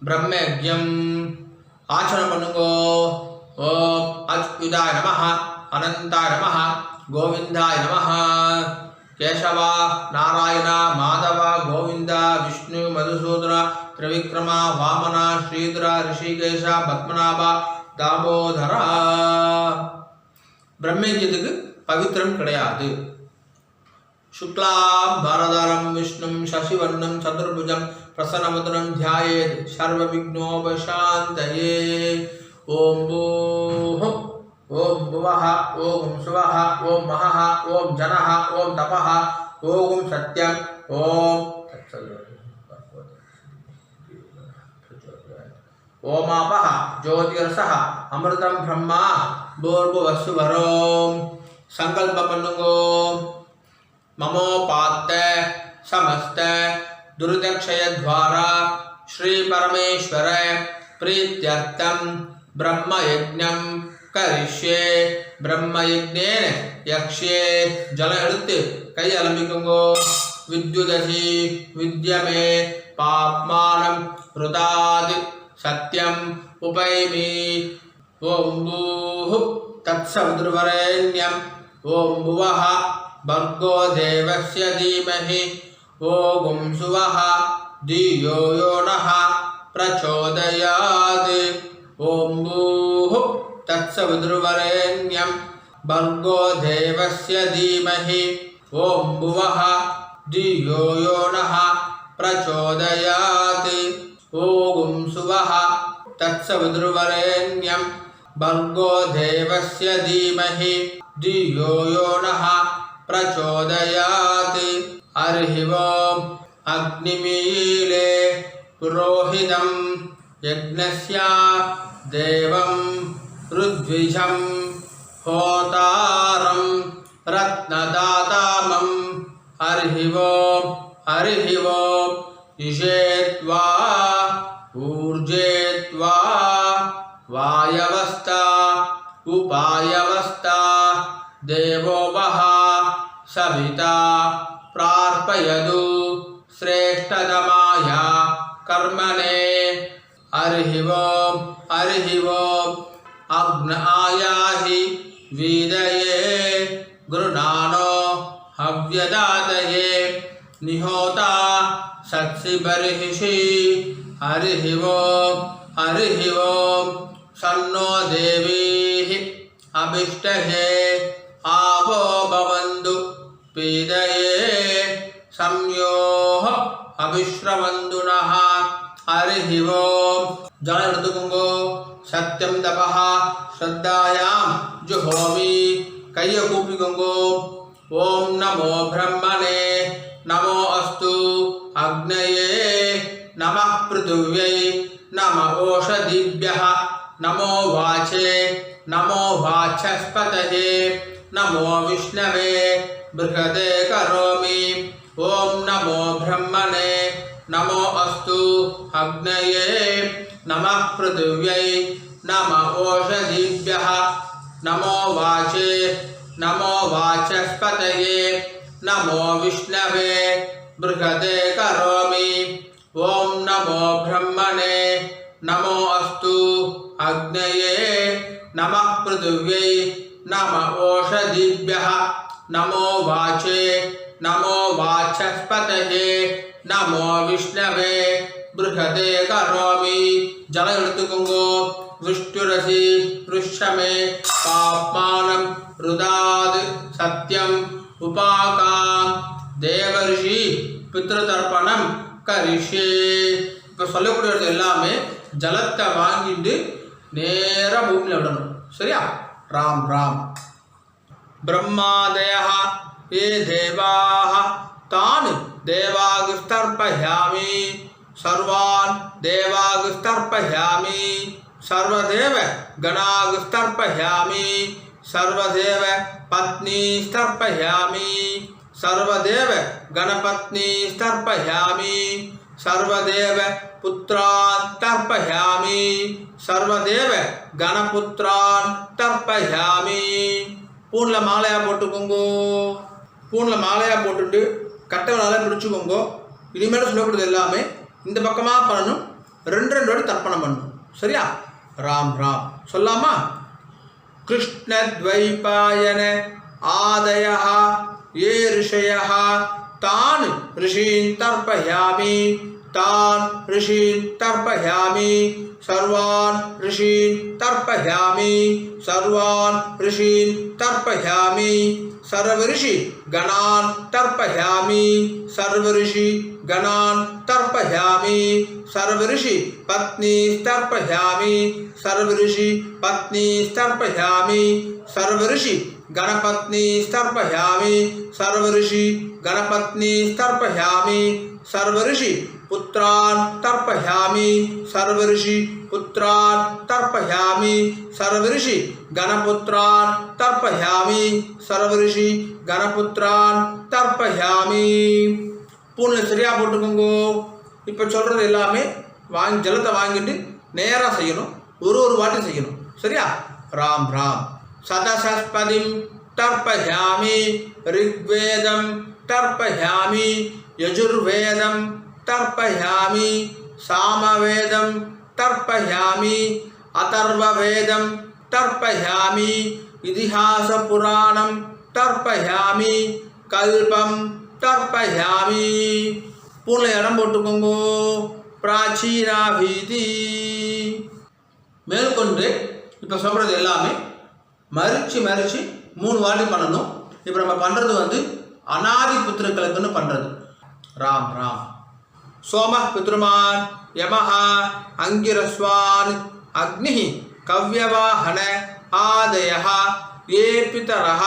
பிரம்மயஜ்யம் ஆச்சரணம் பண்ணுங்கோ. ஓம் அச்சுதாய நமஹ, அனந்தாய நமஹ, கோவிந்தாய நமஹ. கேசவா, நாராயண, மாதவ, கோவிந்த, விஷ்ணு, மதுசூதன, திரிவிக்ரம, வாமன, ஸ்ரீதர, ரிஷிகேஷ, பத்மநாப, தாமோதரா. பிரம்மயஜ்யத்துக்கு பவித்திரம் கிடையாது. சுக்லாம் பரதரம் விஷ்ணும் சசிவர்ணம் சதுர்புஜம் பிரசன்னமுதனம் தியாயேத் சர்வ விக்னோபசாந்தயே. ஓம் பூஹ் ஓம் புவஹ ஓம் சுவஹ ஓம் மஹஹ ஓம் ஜனஹ ஓம் தபஹ ஓம் சத்யம் ஓம் ஓமாபஹ ஜோதிரசஹ அமிர்தம் பிரம்மா பூர்புவஸ்சுவரோம். சங்கல்பம் பண்ணுங்கோ. ममोपात्त समस्त दुर्दक्षय द्वारा श्री परमेश्वर प्रीत्यर्थम ब्रह्मयज्ञं करिष्ये. ब्रह्मयज्ञेन यक्ष्ये. जल எடுத்து கை அலம்பிக்குங்கோ. विद्युदसि विद्यमे पाप्मानं रुदादि सत्यम उपैमि. ओम भूः तत्सवितुर्वरेण्यं. ओम भुवः भर्गो देवस्य धीमहि. ओम सुवः धियो यो नः प्रचोदयात्. ओम भूः तत्सवितुर्वरेण्यं भर्गो देवस्य धीमहि. ओम भुवः धियो यो नः प्रचोदयात्. ओम सुवः तत्सवितुर्वरेण्यं भर्गो देवस्य धीमहि धियो यो नः प्रचोदयात्. हरिः ओम्. अग्निमीले पुरोहितं यज्ञस्य देवं ऋद्विजं होतारं रत्नदातामं. हरिः ओम्. हरिः ओम्. इषेत्वा ऊर्जेत्वा वायवस्था उपायवस्था देवो वः सविता प्रार्पयतु श्रेष्ठतमाय कर्मणे. हरिः ओम्. हरिः ओम्. अग्न आयाहि वीदये गृणानो हव्यदातये निहोता सत्सि बर्हिषि. हरिः ओम्. हरिः ओम्. सन्नो देवीः अभिष्टहे आवो भवन्तु पीदये ஓம் ஜலம் எடுத்துக்கோங்கோ. சத்தியம் தபஹா ஸ்ரத்தாயாம் ஜுஹோமி. கையை கூப்பிக்கோங்கோ. ஓம் நமோ பிரம்மணே நமோ அஸ்து அக்னயே நமः பிருதிவ்யை நம ஓஷதிभ्यः நமோ வாச்சே நமோ வாச்சஸ்பதயே நமோ விஷ்ணவே பிருஹதே கரோமி. ஓம் நமோ பிரம்மணே நமோ அஸ்து அக்னயே நமः பிருதிவ்யை நம ஓஷதிभ्यः நமோ வாச்சே நமோ வாச்சஸ்பதயே நமோ விஷ்ணவே பிருஹதே கரோமி. ஓம் நமோ பிரம்மணே நமோ அஸ்து அக்னயே நமः பிருதிவ்யை நம ஓஷதிभ्यः நமோ வாச்சே நமோ வாச்சஸ்பதயே நமோ விஷ்ணவே பிருஹதே கரோமி. ஜலம் எடுத்துக்கோங்கோ. விஷ்ணுரசி ருஷ்யமே பாப்மானம் ருதாத் சத்யம் உபாகாம் தேவரிஷி பித்ருதர்ப்பணம் கரிஷே. இப்போ சொல்லக்கூடியது எல்லாமே ஜலத்தை வாங்கிட்டு நேராக பூமியில் விடணும். சரியா? ராம் ராம். பிரம்மாதயः ये देवाः तान् देवागुस्तर्पयामि. सर्वान् देवागुस्तर्पयामि. सर्वदेव गणागुस्तर्पयामि. सर्वदेव पत्नीस्तर्पयामि. सर्वदेव गणपत्नीस्तर्पयामि. सर्वदेव पुत्रान् तर्पयामि. सर्वदेव गणपुत्रान् तर्पयामि. பூனில் மாலையாக போட்டுக்கோங்கோ. பூனில் மாலையாக போட்டுட்டு கட்டவனால பிடிச்சிக்கோங்கோ. இனிமேல் சொல்லப்படுறது எல்லாமே இந்த பக்கமாக பண்ணணும். ரெண்டு வாட்டி தர்ப்பணம் பண்ணணும். சரியா? ராம் ராம். சொல்லாமா? கிருஷ்ணத்வைபாயன ஆதயः ये ऋषयः तान् ऋषीन् तर्पयामि. तान् ऋषीन् तर्पयामि. सर्वान् ऋषीन् तर्पयामि. सर्वान् ऋषीन् तर्पयामि. सर्वऋषि गणान् तर्पयामि. सर्वऋषि गणान् तर्पयामि. सर्वऋषि पत्नीस्तर्पयामि. सर्वऋषि पत्नीस्तर्पयामि. सर्वऋषि गणपत्नीस्तर्पयामि. सर्वऋषि गणपत्नीस्तर्पयामि. सर्वऋषि पुत्रान् तर्पयामि. सर्वऋषि पुत्रान् तर्पयामि. सर्वऋषि गणपुत्रान् तर्पयामि. सर्वऋषि गणपुत्रान् तर्पयामि. பூனில் சரியாக போட்டுக்கோங்கோ. இப்போ சொல்கிறது எல்லாமே ஜலத்தை வாங்கிட்டு நேராக செய்யணும். ஒரு வாட்டி செய்யணும். சரியா? ராம் ராம். சதசஸ்பதிம் தர்ப்பயாமி. ரிக்வேதம் தர்ப்பயாமி. யஜுர்வேதம் தர்ப்பயாமி. சாமவேதம் தர்ப்பயாமி. அதர்வவேதம் தர்ப்பயாமி. இதிஹாச புராணம் தர்ப்பயாமி. கல்பம் தர்ப்பயாமி. பூனில் இடம் போட்டுக்கோங்கோ. பிராச்சீனாபீதி. மேற்கொண்டு இப்போ சொல்கிறது எல்லாமே மறித்து 3 வாட்டி பண்ணணும். இப்போ நம்ம பண்ணுறது அநாதி புத்திரர்களுக்குன்னு பண்ணுறது. ராம் ராம். சோம பித்ருமான் யமஹ அங்கிரஸ்வான் அக்னி கவ்யவாஹன ஆதயः ये पितरः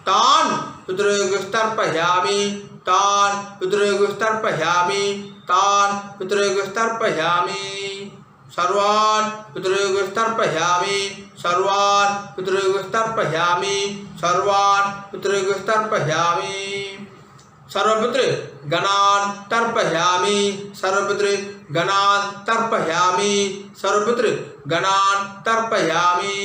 तान् पितृगुस्तर्पयामि. तान् पितृगुस्तर्पयामि. तान् पितृगुस्तर्पयामि. सर्वान् पितृगुस्तर्पयामि. सर्वान् पितृगुस्तर्पयामि. सर्वान् पितृगुस्तर्पयामि. सर्वपितृ गणान् तर्पयामि. सर्वपितृ गणान् तर्पयामि. सर्वपितृ गणान् तर्पयामि.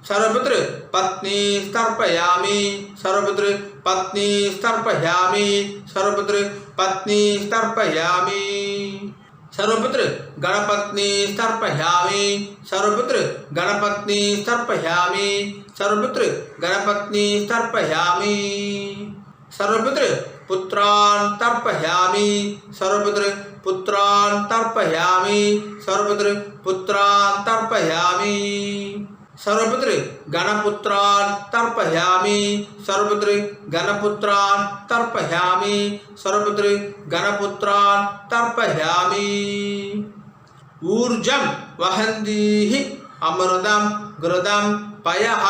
सर्वपितृ पत्नीस्तर्पयामि. सर्वपितृ पत्नीस्तर्पयामि. सर्वपितृ पत्नीस्तर्पयामि. सर्वपितृ गणपत्नीस्तर्पयामि. सर्वपितृ गणपत्नीस्तर्पयामि. सर्वपितृ गणपत्नीस्तर्पयामि. सर्वपितृ पुत्रान् तर्पयामि. सर्वपितृ पुत्रान् तर्पयामि. सर्वपितृ पुत्रान् तर्पयामि. सर्वपितृ गणपुत्रान् तर्पयामि. सर्वपितृ गणपुत्रान् तर्पयामि. सर्वपितृ गणपुत्रान् तर्पयामि. ஊர்ஜம் வஹந்தீஹி அமிர்தம் கிருதம் பயஹ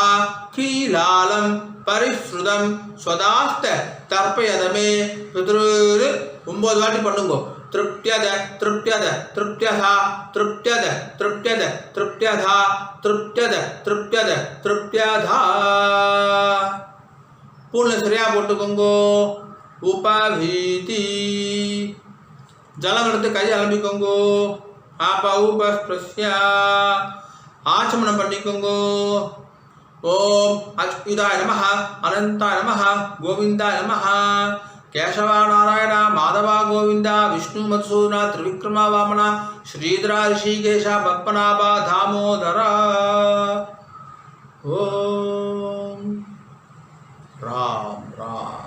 கீலாலம் பரிஸ்ருதம் ஸ்வதாஸ்த தர்ப்பயதமே பித்ருரு 9 வாட்டி பண்ணுங்க. திருப்தியத திருப்தியத திருப்தியதா திருப்தியத திருப்தியத திருப்தியதா திருப்தியத திருப்தியத திருப்தியதா. பூர்ண சரியா போட்டுக்கோங்க. உபவீதி ஜலம் எடுத்து கை அலம்பிக்கோங்க. ஆப உபஸ்பிரஸ்யா ஆச்சமனம் பண்ணிக்கோங்க. ஓம் அச்சுதாய நமஹ அனந்தாய நமஹ கோவிந்தாய நமஹ கேசவா நாராயண மாதவா கோவிந்தா விஷ்ணு மதுசூதனா திரிவிக்ரமா வாமனா ஸ்ரீதரா ரிஷிகேஷ பத்மநாபா தாமோதரா. ஓம் ராம் ராம்.